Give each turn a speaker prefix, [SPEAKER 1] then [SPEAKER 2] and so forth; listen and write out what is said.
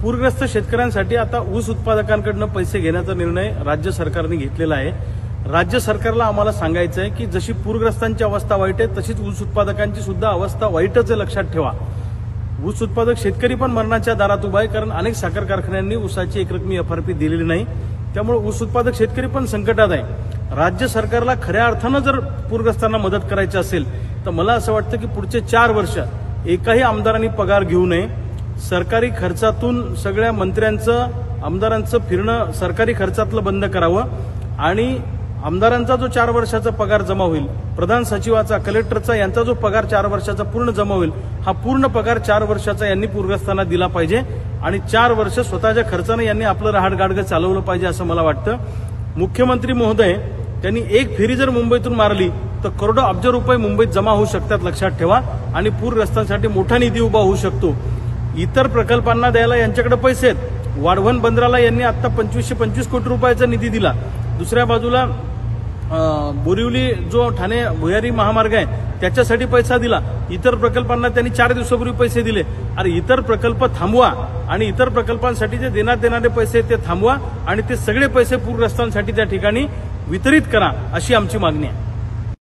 [SPEAKER 1] पूरग्रस्त शेतकऱ्यांसाठी आता ऊस उत्पादकांकडून पैसे घेण्याचा निर्णय राज्य सरकारने घेतलेला आहे। राज्य सरकारला आम्हाला सांगायचं आहे की जशी पूरग्रस्तांची अवस्था वाईट आहे तशीच ऊस उत्पादकांची सुद्धा अवस्था वाईटच आहे, लक्षात ठेवा। ऊस उत्पादक शेतकरी पण मरणाच्या दारात उभा आहे, कारण अनेक साखर कारखान्यांनी ऊसाची एकरकमी एफआरपी दिलेली नाही, त्यामुळे ऊस उत्पादक शेतकरी पण संकटात आहे। राज्य सरकारला खऱ्या अर्थानं जर पूरग्रस्तांना मदत करायची असेल तर मला असं वाटतं की पुढचे 4 वर्ष एकाही आमदारांनी पगार घेऊ नये। सरकारी खर्चातून सगळ्या मंत्र्यांचं आमदारांचं फिरणं सरकारी खर्चातलं बंद करावं आणि आमदारांचा जो 4 वर्षाचा पगार जमा होईल, प्रधान सचिवाचा, कलेक्टरचा यांचा जो पगार 4 वर्षाचा पूर्ण जमा होईल, हा पूर्ण पगार 4 वर्षाचा यांनी पूरग्रस्तांना दिला पाहिजे आणि 4 वर्ष स्वतःच्या खर्चाने यांनी आपलं रहाटगाडगं चालवलं पाहिजे असं मला वाटतं। मुख्यमंत्री महोदय त्यांनी एक फेरी जर मुंबईतून मारली तर करोडो अब्ज रुपये मुंबईत जमा होऊ शकतात, लक्षात ठेवा, आणि पूरग्रस्तांसाठी मोठा निधी उभा होऊ शकतो। इतर प्रकल्पांना द्यायला यांच्याकडे पैसे आहेत। वाढवण बंदराला यांनी आता 2525 कोटी रुपयाचा निधी दिला। दुसऱ्या बाजूला बोरिवली जो ठाणे भुयारी महामार्ग आहे त्याच्यासाठी पैसा दिला। इतर प्रकल्पांना त्यांनी 4 दिवसापूर्वी पैसे दिले। अरे इतर प्रकल्प थांबवा आणि इतर प्रकल्पांसाठी जे देण्यात येणारे पैसे ते थांबवा आणि ते सगळे पैसे पूरग्रस्तांसाठी त्या ठिकाणी वितरित करा, अशी आमची मागणी आहे।